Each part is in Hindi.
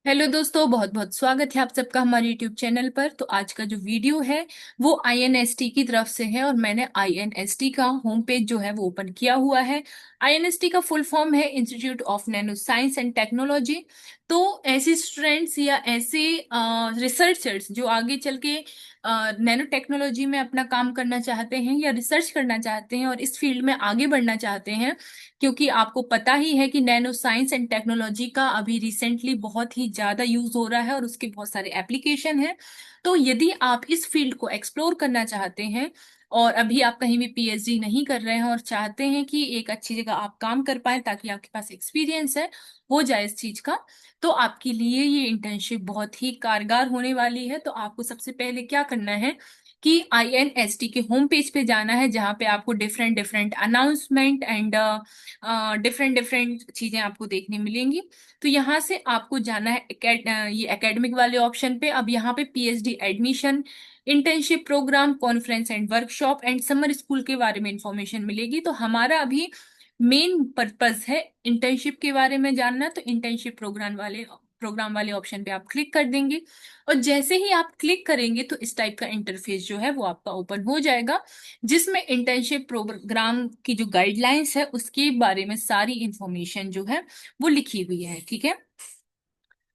हेलो दोस्तों, बहुत बहुत स्वागत है आप सबका हमारे यूट्यूब चैनल पर। तो आज का जो वीडियो है वो आईएनएसटी की तरफ से है और मैंने आईएनएसटी का होम पेज जो है वो ओपन किया हुआ है। आईएनएसटी का फुल फॉर्म है institute of nano science and technology. तो ऐसे स्टूडेंट्स या ऐसे रिसर्चर्स जो आगे चल के नैनो टेक्नोलॉजी में अपना काम करना चाहते हैं या रिसर्च करना चाहते हैं और इस फील्ड में आगे बढ़ना चाहते हैं, क्योंकि आपको पता ही है कि नैनो साइंस एंड टेक्नोलॉजी का अभी रिसेंटली बहुत ही ज्यादा यूज हो रहा है और उसके बहुत सारे एप्लीकेशन हैं। तो यदि आप इस फील्ड को एक्सप्लोर करना चाहते हैं और अभी आप कहीं भी पीएचडी नहीं कर रहे हैं और चाहते हैं कि एक अच्छी जगह आप काम कर पाए ताकि आपके पास एक्सपीरियंस है हो जाए इस चीज का, तो आपके लिए ये इंटर्नशिप बहुत ही कारगर होने वाली है। तो आपको सबसे पहले क्या करना है कि आईएनएसटी के होम पेज पे जाना है, जहाँ पे आपको different different announcement and different different चीजें आपको देखने मिलेंगी। तो यहाँ से आपको जाना है ये एकेडमिक वाले ऑप्शन पे। अब यहाँ पे PhD admission, internship programme, conference and workshop and summer school के बारे में इंफॉर्मेशन मिलेगी। तो हमारा अभी मेन पर्पस है इंटर्नशिप के बारे में जानना, तो इंटर्नशिप प्रोग्राम वाले ऑप्शन पे आप क्लिक कर देंगे और जैसे ही आप क्लिक करेंगे तो इस टाइप का इंटरफेस जो है वो आपका ओपन हो जाएगा, जिसमें इंटर्नशिप प्रोग्राम की जो गाइडलाइंस है उसके बारे में सारी इंफॉर्मेशन जो है वो लिखी हुई है। ठीक है।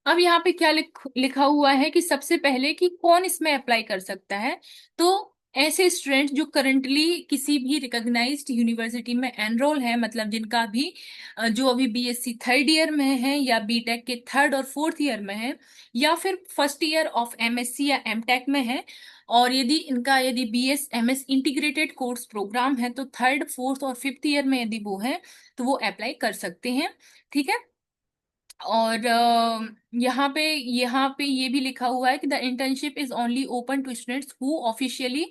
अब यहाँ पे क्या लिखा हुआ है कि सबसे पहले कि कौन इसमें अप्लाई कर सकता है। तो ऐसे स्टूडेंट जो करंटली किसी भी रिकॉग्नाइज्ड यूनिवर्सिटी में एनरोल है, मतलब जिनका भी जो अभी बीएससी थर्ड ईयर में है या बीटेक के थर्ड और फोर्थ ईयर में है या फिर फर्स्ट ईयर ऑफ एमएससी या एमटेक में है, और यदि BS MS integrated course programme है तो थर्ड फोर्थ और फिफ्थ ईयर में यदि वो है तो वो अप्लाई कर सकते हैं। ठीक है। और यहाँ पे ये भी लिखा हुआ है कि the internship is only open to students who officially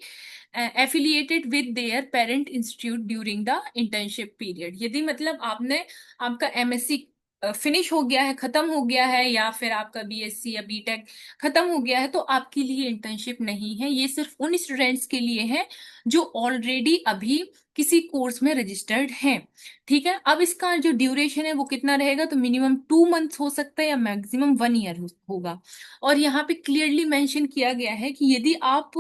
affiliated with their parent institute during the internship period. यदि मतलब आपका एमएससी फिनिश हो गया है, खत्म हो गया है, या फिर आपका बीएससी या बीटेक खत्म हो गया है, तो आपके लिए इंटर्नशिप नहीं है। ये सिर्फ उन स्टूडेंट्स के लिए है जो ऑलरेडी अभी किसी कोर्स में रजिस्टर्ड हैं। ठीक है। अब इसका जो ड्यूरेशन है वो कितना रहेगा, तो मिनिमम 2 मंथ्स हो सकता है या मैक्सिमम 1 ईयर होगा। और यहाँ पे क्लियरली मेंशन किया गया है कि यदि आप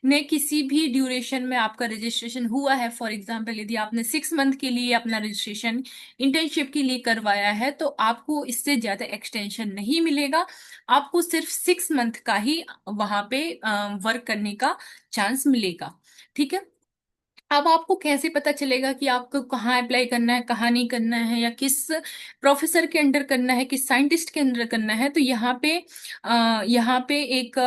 ने किसी भी ड्यूरेशन में आपका रजिस्ट्रेशन हुआ है, फॉर एग्जांपल यदि आपने 6 मंथ के लिए अपना रजिस्ट्रेशन इंटर्नशिप के लिए करवाया है, तो आपको इससे ज्यादा एक्सटेंशन नहीं मिलेगा। आपको सिर्फ 6 मंथ का ही वहां पे वर्क करने का चांस मिलेगा। ठीक है। अब आपको कैसे पता चलेगा कि आपको कहाँ अप्लाई करना है, कहाँ नहीं करना है, या किस प्रोफेसर के अंडर करना है, किस साइंटिस्ट के अंडर करना है? तो यहाँ पे एक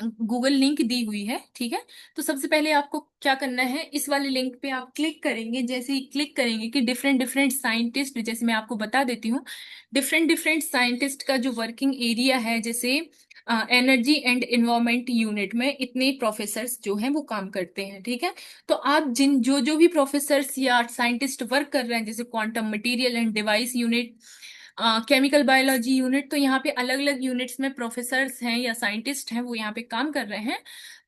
गूगल लिंक दी हुई है। ठीक है। तो सबसे पहले आपको क्या करना है, इस वाले लिंक पे आप क्लिक करेंगे। जैसे ही क्लिक करेंगे कि डिफरेंट डिफरेंट साइंटिस्ट, जैसे मैं आपको बता देती हूँ, डिफरेंट डिफरेंट साइंटिस्ट का जो वर्किंग एरिया है, जैसे एनर्जी एंड इन्वायरमेंट यूनिट में इतने प्रोफेसर्स जो हैं वो काम करते हैं। ठीक है। तो आप जिन जो जो भी प्रोफेसर्स या साइंटिस्ट वर्क कर रहे हैं, जैसे quantum material and device unit, chemical biology unit, तो यहाँ पे अलग अलग यूनिट्स में प्रोफेसर्स हैं या साइंटिस्ट हैं वो यहाँ पे काम कर रहे हैं।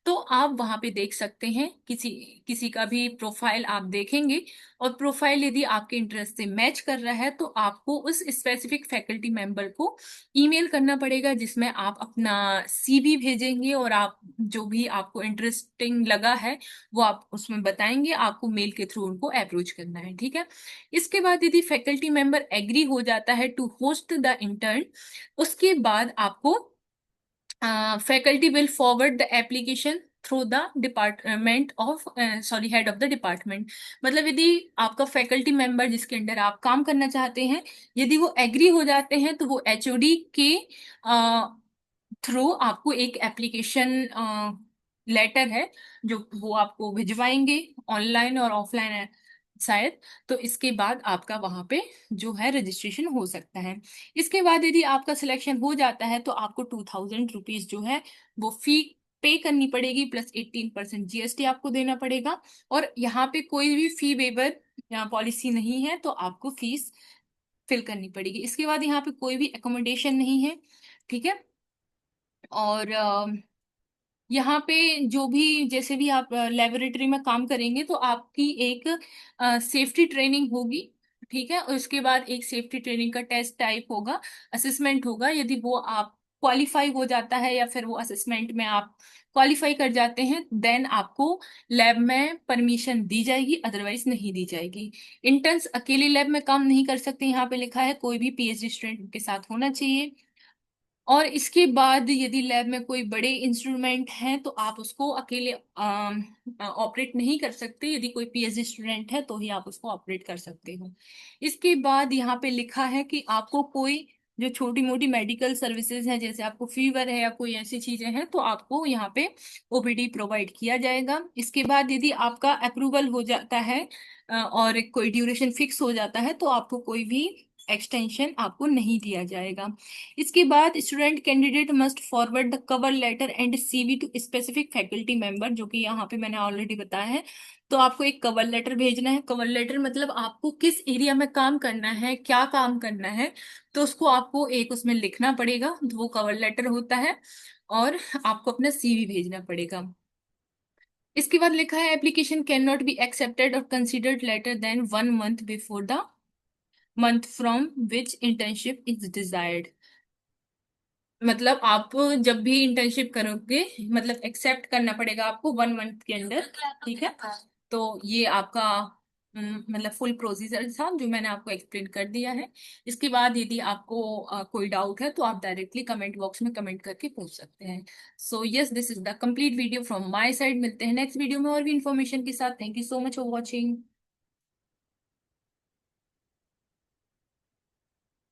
तो आप वहाँ पे देख सकते हैं, किसी किसी का भी प्रोफाइल आप देखेंगे और प्रोफाइल यदि आपके इंटरेस्ट से मैच कर रहा है तो आपको उस स्पेसिफिक फैकल्टी मेंबर को ईमेल करना पड़ेगा, जिसमें आप अपना सीवी भेजेंगे और आप जो भी आपको इंटरेस्टिंग लगा है वो आप उसमें बताएंगे। आपको मेल के थ्रू उनको अप्रोच करना है। ठीक है। इसके बाद यदि फैकल्टी मेंबर एग्री हो जाता है टू होस्ट द इंटर्न, उसके बाद आपको faculty will forward the application through the department of sorry head of the department. मतलब यदि आपका फैकल्टी मेंबर जिसके अंडर आप काम करना चाहते हैं, यदि वो एग्री हो जाते हैं तो वो एचओडी के थ्रू आपको एक एप्लीकेशन लेटर है जो वो आपको भिजवाएंगे, ऑनलाइन और ऑफलाइन है शायद। तो इसके बाद आपका वहां पे जो है रजिस्ट्रेशन हो सकता है। इसके बाद यदि आपका सिलेक्शन हो जाता है तो आपको 2000 रुपीज जो है वो फी पे करनी पड़ेगी, प्लस 18% जीएसटी आपको देना पड़ेगा। और यहाँ पे कोई भी फी वेवर पॉलिसी नहीं है, तो आपको फीस फिल करनी पड़ेगी। इसके बाद यहाँ पे कोई भी एकोमोडेशन नहीं है। ठीक है। और यहाँ पे जो भी जैसे भी आप लेबोरेटरी में काम करेंगे तो आपकी एक सेफ्टी ट्रेनिंग होगी। ठीक है। और उसके बाद एक सेफ्टी ट्रेनिंग का टेस्ट टाइप होगा, असेसमेंट होगा। यदि वो आप क्वालिफाई हो जाता है या फिर वो असेसमेंट में आप क्वालिफाई कर जाते हैं, देन आपको लैब में परमिशन दी जाएगी, अदरवाइज नहीं दी जाएगी। इंटर्न्स अकेले लैब में काम नहीं कर सकते, यहाँ पे लिखा है कोई भी पीएचडी स्टूडेंट के साथ होना चाहिए। और इसके बाद यदि लैब में कोई बड़े इंस्ट्रूमेंट हैं तो आप उसको अकेले ऑपरेट नहीं कर सकते, यदि कोई पीएचडी स्टूडेंट है तो ही आप उसको ऑपरेट कर सकते हो। इसके बाद यहाँ पे लिखा है कि आपको कोई जो छोटी मोटी मेडिकल सर्विसेज हैं, जैसे आपको फीवर है या कोई ऐसी चीजें हैं, तो आपको यहाँ पे ओपीडी प्रोवाइड किया जाएगा। इसके बाद यदि आपका अप्रूवल हो जाता है और कोई ड्यूरेशन फिक्स हो जाता है, तो आपको कोई भी एक्सटेंशन आपको नहीं दिया जाएगा। इसके बाद student candidate must forward the cover letter and CV to specific faculty member, जो कि यहाँ पे मैंने ऑलरेडी बताया है। तो आपको एक कवर लेटर भेजना है। कवर लेटर मतलब आपको किस एरिया में काम करना है, क्या काम करना है, तो उसको आपको एक उसमें लिखना पड़ेगा, तो वो कवर लेटर होता है। और आपको अपना सीवी भेजना पड़ेगा। इसके बाद लिखा है application can not be accepted और considered later then 1 month before the month from which internship is desired. मतलब आप जब भी इंटर्नशिप करोगे, मतलब एक्सेप्ट करना पड़ेगा आपको 1 month के अंदर। ठीक है। तो ये आपका मतलब फुल प्रोसीजर था जो मैंने आपको एक्सप्लेन कर दिया है। इसके बाद यदि आपको कोई डाउट है तो आप डायरेक्टली कमेंट बॉक्स में कमेंट करके पूछ सकते हैं। So yes, this is the complete video from my side. मिलते हैं नेक्स्ट वीडियो में और भी इंफॉर्मेशन के साथ। Thank you so much for watching.